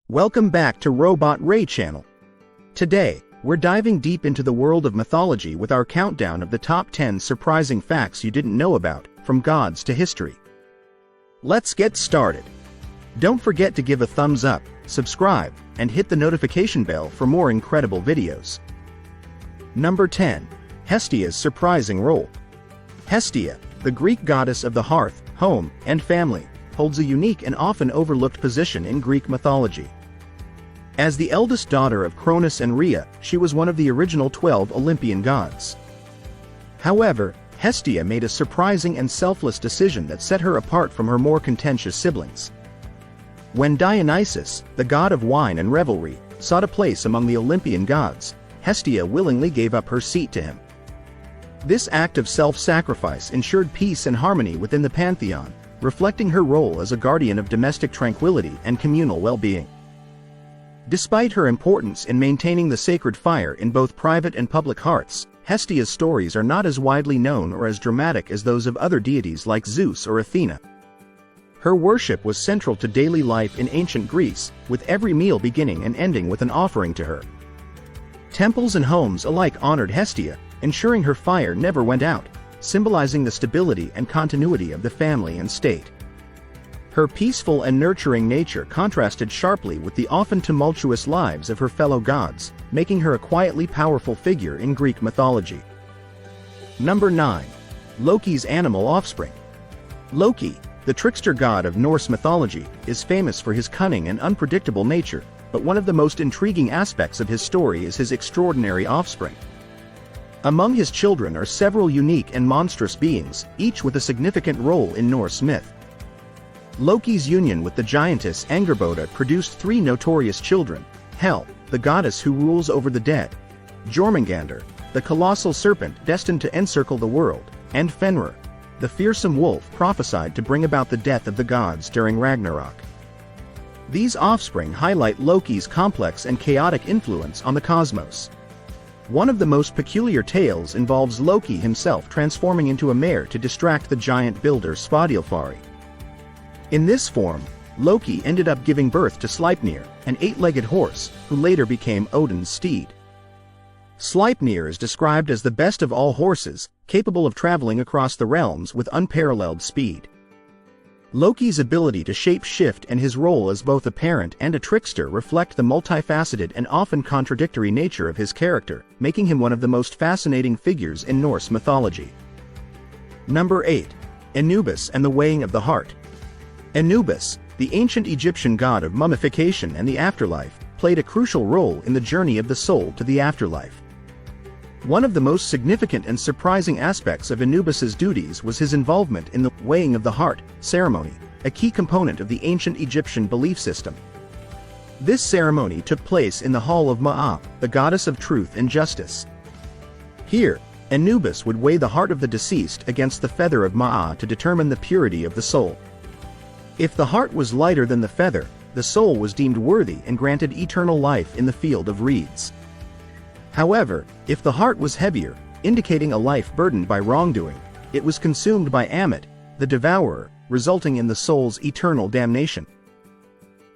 Welcome back to Robot Ray Channel. Today, we're diving deep into the world of mythology with our countdown of the top 10 surprising facts you didn't know about, from gods to history. Let's get started. Don't forget to give a thumbs up, subscribe, and hit the notification bell for more incredible videos. Number 10. Hestia's surprising role. Hestia, the Greek goddess of the hearth, home, and family, holds a unique and often overlooked position in Greek mythology. As the eldest daughter of Cronus and Rhea, she was one of the original 12 Olympian gods. However, Hestia made a surprising and selfless decision that set her apart from her more contentious siblings. When Dionysus, the god of wine and revelry, sought a place among the Olympian gods, Hestia willingly gave up her seat to him. This act of self-sacrifice ensured peace and harmony within the pantheon, reflecting her role as a guardian of domestic tranquility and communal well-being. Despite her importance in maintaining the sacred fire in both private and public hearths, Hestia's stories are not as widely known or as dramatic as those of other deities like Zeus or Athena. Her worship was central to daily life in ancient Greece, with every meal beginning and ending with an offering to her. Temples and homes alike honored Hestia, ensuring her fire never went out, symbolizing the stability and continuity of the family and state. Her peaceful and nurturing nature contrasted sharply with the often tumultuous lives of her fellow gods, making her a quietly powerful figure in Greek mythology. Number 9. Loki's animal offspring. Loki, the trickster god of Norse mythology, is famous for his cunning and unpredictable nature, but one of the most intriguing aspects of his story is his extraordinary offspring. Among his children are several unique and monstrous beings, each with a significant role in Norse myth. Loki's union with the giantess Angerboda produced three notorious children: Hel, the goddess who rules over the dead; Jormungandr, the colossal serpent destined to encircle the world; and Fenrir, the fearsome wolf prophesied to bring about the death of the gods during Ragnarok. These offspring highlight Loki's complex and chaotic influence on the cosmos. One of the most peculiar tales involves Loki himself transforming into a mare to distract the giant builder Svadilfari. In this form, Loki ended up giving birth to Sleipnir, an eight-legged horse, who later became Odin's steed. Sleipnir is described as the best of all horses, capable of traveling across the realms with unparalleled speed. Loki's ability to shape-shift and his role as both a parent and a trickster reflect the multifaceted and often contradictory nature of his character, making him one of the most fascinating figures in Norse mythology. Number 8. Anubis and the weighing of the heart. Anubis, the ancient Egyptian god of mummification and the afterlife, played a crucial role in the journey of the soul to the afterlife. One of the most significant and surprising aspects of Anubis's duties was his involvement in the weighing of the heart ceremony, a key component of the ancient Egyptian belief system. This ceremony took place in the hall of Ma'at, the goddess of truth and justice. Here, Anubis would weigh the heart of the deceased against the feather of Ma'at to determine the purity of the soul. If the heart was lighter than the feather, the soul was deemed worthy and granted eternal life in the field of reeds. However, if the heart was heavier, indicating a life burdened by wrongdoing, it was consumed by Ammit, the devourer, resulting in the soul's eternal damnation.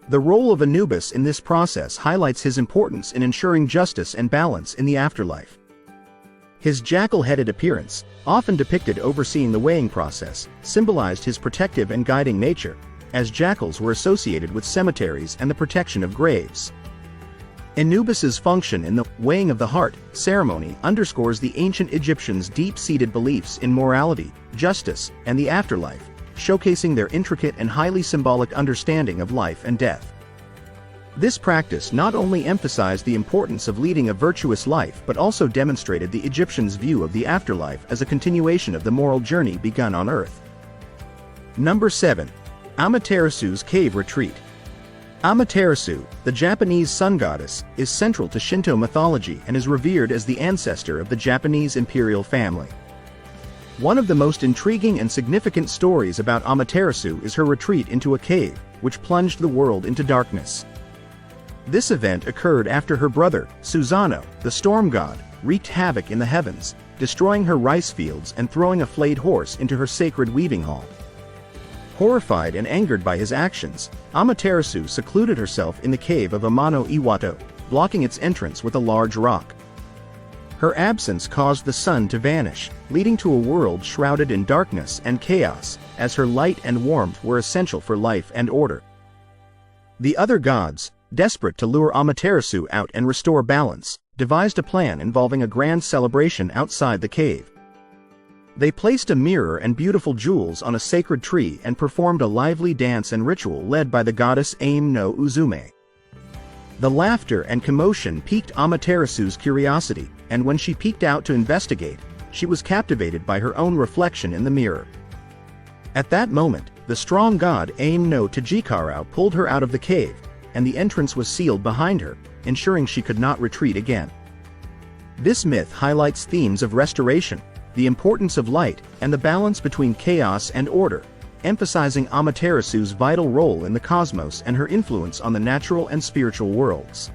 The role of Anubis in this process highlights his importance in ensuring justice and balance in the afterlife. His jackal-headed appearance, often depicted overseeing the weighing process, symbolized his protective and guiding nature, as jackals were associated with cemeteries and the protection of graves. Anubis's function in the weighing of the heart ceremony underscores the ancient Egyptians' deep-seated beliefs in morality, justice, and the afterlife, showcasing their intricate and highly symbolic understanding of life and death. This practice not only emphasized the importance of leading a virtuous life but also demonstrated the Egyptians' view of the afterlife as a continuation of the moral journey begun on Earth. Number 7. Amaterasu's cave retreat. Amaterasu, the Japanese sun goddess, is central to Shinto mythology and is revered as the ancestor of the Japanese imperial family. One of the most intriguing and significant stories about Amaterasu is her retreat into a cave, which plunged the world into darkness. This event occurred after her brother, Susanoo, the storm god, wreaked havoc in the heavens, destroying her rice fields and throwing a flayed horse into her sacred weaving hall. Horrified and angered by his actions, Amaterasu secluded herself in the cave of Amano Iwato, blocking its entrance with a large rock. Her absence caused the sun to vanish, leading to a world shrouded in darkness and chaos, as her light and warmth were essential for life and order. The other gods, desperate to lure Amaterasu out and restore balance, devised a plan involving a grand celebration outside the cave. They placed a mirror and beautiful jewels on a sacred tree and performed a lively dance and ritual led by the goddess Ame no Uzume. The laughter and commotion piqued Amaterasu's curiosity, and when she peeked out to investigate, she was captivated by her own reflection in the mirror. At that moment, the strong god Ame no Tajikarau pulled her out of the cave, and the entrance was sealed behind her, ensuring she could not retreat again. This myth highlights themes of restoration, the importance of light, and the balance between chaos and order, emphasizing Amaterasu's vital role in the cosmos and her influence on the natural and spiritual worlds.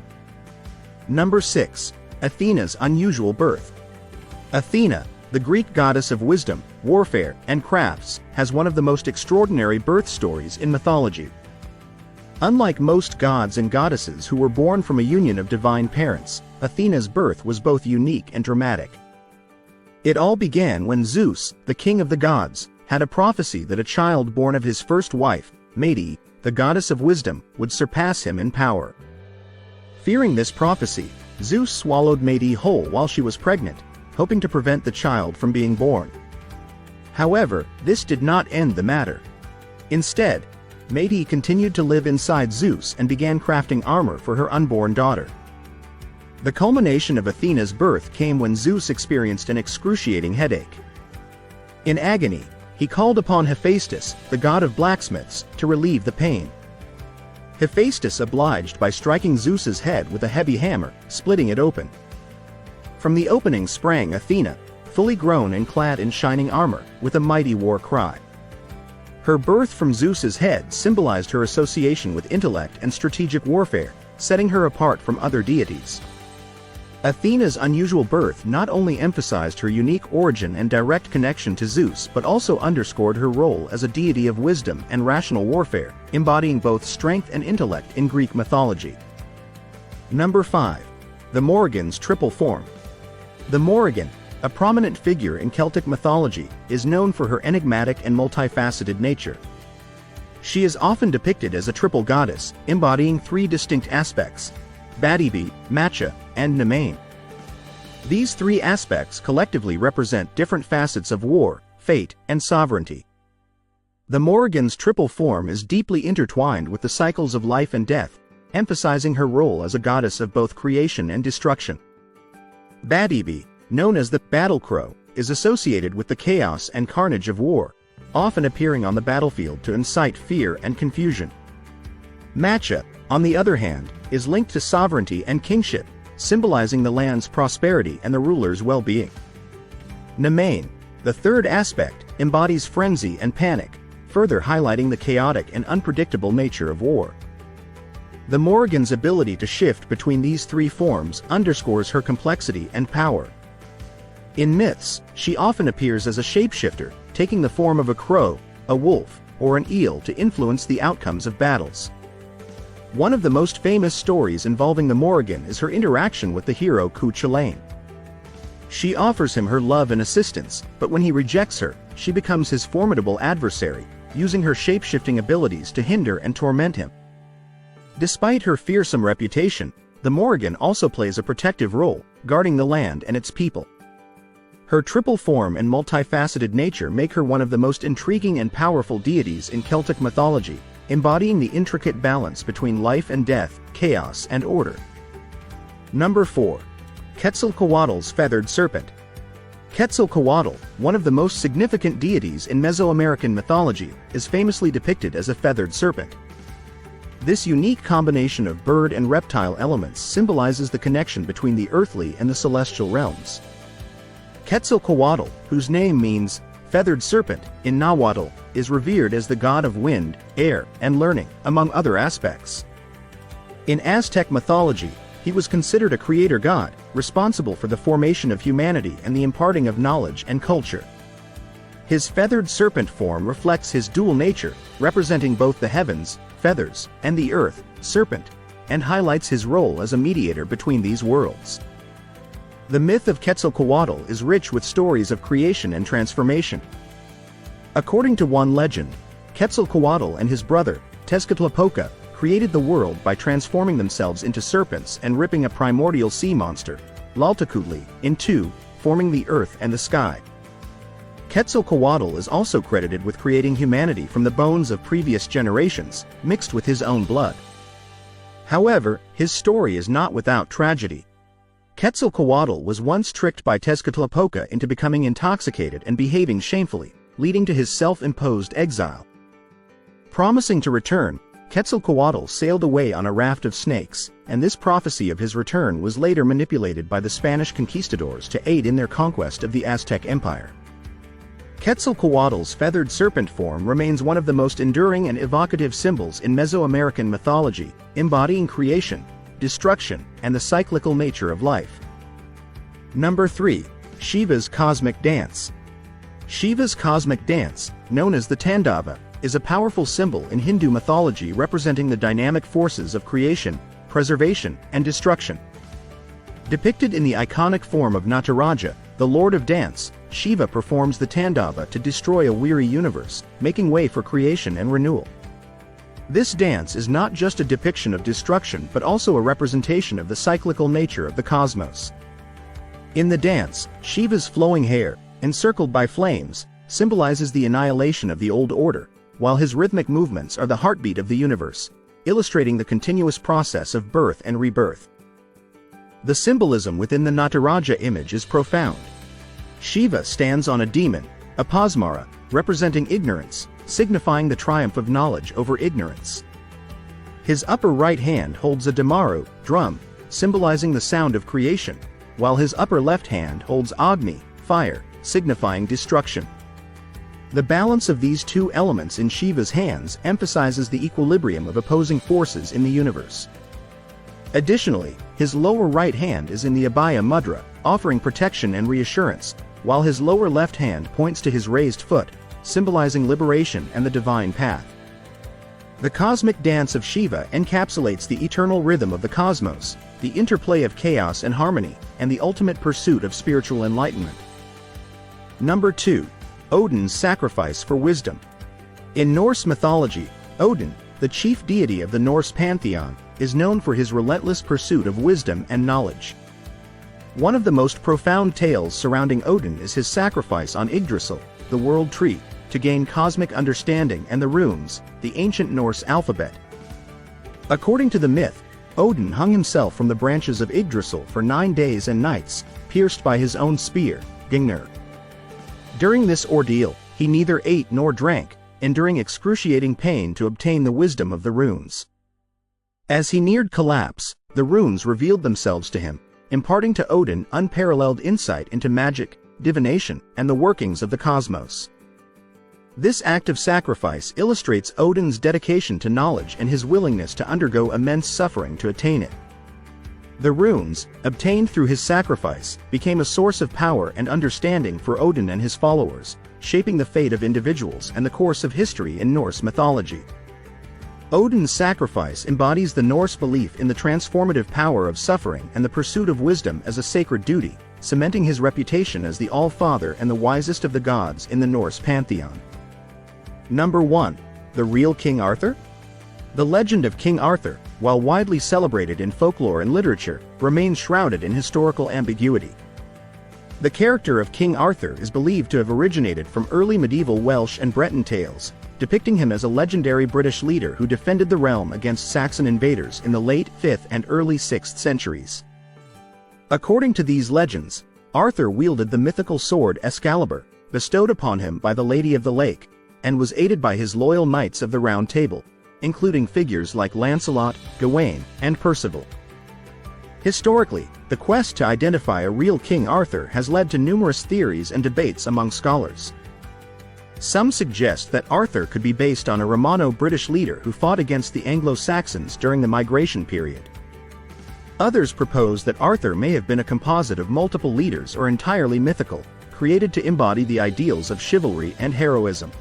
Number 6. Athena's unusual birth. Athena, the Greek goddess of wisdom, warfare, and crafts, has one of the most extraordinary birth stories in mythology. Unlike most gods and goddesses who were born from a union of divine parents, Athena's birth was both unique and dramatic. It all began when Zeus, the king of the gods, had a prophecy that a child born of his first wife, Medes, the goddess of wisdom, would surpass him in power. Fearing this prophecy, Zeus swallowed Medes whole while she was pregnant, hoping to prevent the child from being born. However, this did not end the matter. Instead, Medes continued to live inside Zeus and began crafting armor for her unborn daughter. The culmination of Athena's birth came when Zeus experienced an excruciating headache. In agony, he called upon Hephaestus, the god of blacksmiths, to relieve the pain. Hephaestus obliged by striking Zeus's head with a heavy hammer, splitting it open. From the opening sprang Athena, fully grown and clad in shining armor, with a mighty war cry. Her birth from Zeus's head symbolized her association with intellect and strategic warfare, setting her apart from other deities. Athena's unusual birth not only emphasized her unique origin and direct connection to Zeus but also underscored her role as a deity of wisdom and rational warfare, embodying both strength and intellect in Greek mythology. Number 5. The Morrigan's triple form. The Morrigan, a prominent figure in Celtic mythology, is known for her enigmatic and multifaceted nature. She is often depicted as a triple goddess, embodying three distinct aspects: Badibi, Macha, and Nemain. These three aspects collectively represent different facets of war, fate, and sovereignty. The Morrigan's triple form is deeply intertwined with the cycles of life and death, emphasizing her role as a goddess of both creation and destruction. Badibi, known as the battle crow, is associated with the chaos and carnage of war, often appearing on the battlefield to incite fear and confusion. Macha, on the other hand, is linked to sovereignty and kingship, symbolizing the land's prosperity and the ruler's well-being. Nemain, the third aspect, embodies frenzy and panic, further highlighting the chaotic and unpredictable nature of war. The Morrigan's ability to shift between these three forms underscores her complexity and power. In myths, she often appears as a shapeshifter, taking the form of a crow, a wolf, or an eel to influence the outcomes of battles. One of the most famous stories involving the Morrigan is her interaction with the hero Cuchulainn. She offers him her love and assistance, but when he rejects her, she becomes his formidable adversary, using her shape-shifting abilities to hinder and torment him. Despite her fearsome reputation, the Morrigan also plays a protective role, guarding the land and its people. Her triple form and multifaceted nature make her one of the most intriguing and powerful deities in Celtic mythology, embodying the intricate balance between life and death, chaos and order. Number 4. Quetzalcoatl's feathered serpent. Quetzalcoatl, one of the most significant deities in Mesoamerican mythology, is famously depicted as a feathered serpent. This unique combination of bird and reptile elements symbolizes the connection between the earthly and the celestial realms. Quetzalcoatl, whose name means feathered serpent in Nahuatl, is revered as the god of wind, air, and learning, among other aspects. In Aztec mythology, he was considered a creator god, responsible for the formation of humanity and the imparting of knowledge and culture. His feathered serpent form reflects his dual nature, representing both the heavens, feathers, and the earth, serpent, and highlights his role as a mediator between these worlds. The myth of Quetzalcoatl is rich with stories of creation and transformation. According to one legend, Quetzalcoatl and his brother, Tezcatlipoca, created the world by transforming themselves into serpents and ripping a primordial sea monster, Laltacutli, in two, forming the earth and the sky. Quetzalcoatl is also credited with creating humanity from the bones of previous generations, mixed with his own blood. However, his story is not without tragedy. Quetzalcoatl was once tricked by Tezcatlipoca into becoming intoxicated and behaving shamefully, leading to his self-imposed exile. Promising to return, Quetzalcoatl sailed away on a raft of snakes, and this prophecy of his return was later manipulated by the Spanish conquistadors to aid in their conquest of the Aztec Empire. Quetzalcoatl's feathered serpent form remains one of the most enduring and evocative symbols in Mesoamerican mythology, embodying creation, destruction, and the cyclical nature of life. Number 3. Shiva's Cosmic Dance. Shiva's cosmic dance, known as the Tandava, is a powerful symbol in Hindu mythology representing the dynamic forces of creation, preservation, and destruction. Depicted in the iconic form of Nataraja, the Lord of Dance, Shiva performs the Tandava to destroy a weary universe, making way for creation and renewal. This dance is not just a depiction of destruction but also a representation of the cyclical nature of the cosmos. In the dance, Shiva's flowing hair, encircled by flames, symbolizes the annihilation of the old order, while his rhythmic movements are the heartbeat of the universe, illustrating the continuous process of birth and rebirth. The symbolism within the Nataraja image is profound. Shiva stands on a demon, Apasmara, representing ignorance, signifying the triumph of knowledge over ignorance. His upper right hand holds a Damaru, drum, symbolizing the sound of creation, while his upper left hand holds Agni, fire, signifying destruction. The balance of these two elements in Shiva's hands emphasizes the equilibrium of opposing forces in the universe. Additionally, his lower right hand is in the Abhaya Mudra, offering protection and reassurance, while his lower left hand points to his raised foot, symbolizing liberation and the divine path. The cosmic dance of Shiva encapsulates the eternal rhythm of the cosmos, the interplay of chaos and harmony, and the ultimate pursuit of spiritual enlightenment. Number 2. Odin's Sacrifice for Wisdom. In Norse mythology, Odin, the chief deity of the Norse pantheon, is known for his relentless pursuit of wisdom and knowledge. One of the most profound tales surrounding Odin is his sacrifice on Yggdrasil, the world tree, to gain cosmic understanding and the runes, the ancient Norse alphabet. According to the myth, Odin hung himself from the branches of Yggdrasil for 9 days and nights, pierced by his own spear, Gungnir. During this ordeal, he neither ate nor drank, enduring excruciating pain to obtain the wisdom of the runes. As he neared collapse, the runes revealed themselves to him, imparting to Odin unparalleled insight into magic, divination, and the workings of the cosmos. This act of sacrifice illustrates Odin's dedication to knowledge and his willingness to undergo immense suffering to attain it. The runes, obtained through his sacrifice, became a source of power and understanding for Odin and his followers, shaping the fate of individuals and the course of history in Norse mythology. Odin's sacrifice embodies the Norse belief in the transformative power of suffering and the pursuit of wisdom as a sacred duty, cementing his reputation as the All-Father and the wisest of the gods in the Norse pantheon. Number 1. The Real King Arthur? The legend of King Arthur, while widely celebrated in folklore and literature, remains shrouded in historical ambiguity. The character of King Arthur is believed to have originated from early medieval Welsh and Breton tales, depicting him as a legendary British leader who defended the realm against Saxon invaders in the late 5th and early 6th centuries. According to these legends, Arthur wielded the mythical sword Excalibur, bestowed upon him by the Lady of the Lake, and was aided by his loyal knights of the Round Table, including figures like Lancelot, Gawain, and Percival. Historically, the quest to identify a real King Arthur has led to numerous theories and debates among scholars. Some suggest that Arthur could be based on a Romano-British leader who fought against the Anglo-Saxons during the migration period. Others propose that Arthur may have been a composite of multiple leaders or entirely mythical, created to embody the ideals of chivalry and heroism.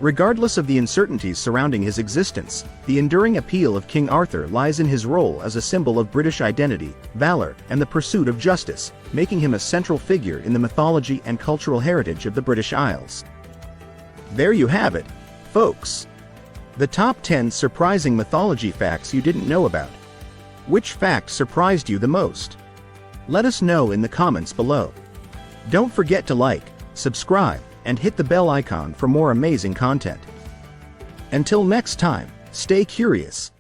Regardless of the uncertainties surrounding his existence, the enduring appeal of King Arthur lies in his role as a symbol of British identity, valor, and the pursuit of justice, making him a central figure in the mythology and cultural heritage of the British Isles. There you have it, folks. The top 10 surprising mythology facts you didn't know about. Which fact surprised you the most? Let us know in the comments below. Don't forget to like, subscribe, and hit the bell icon for more amazing content. Until next time, stay curious.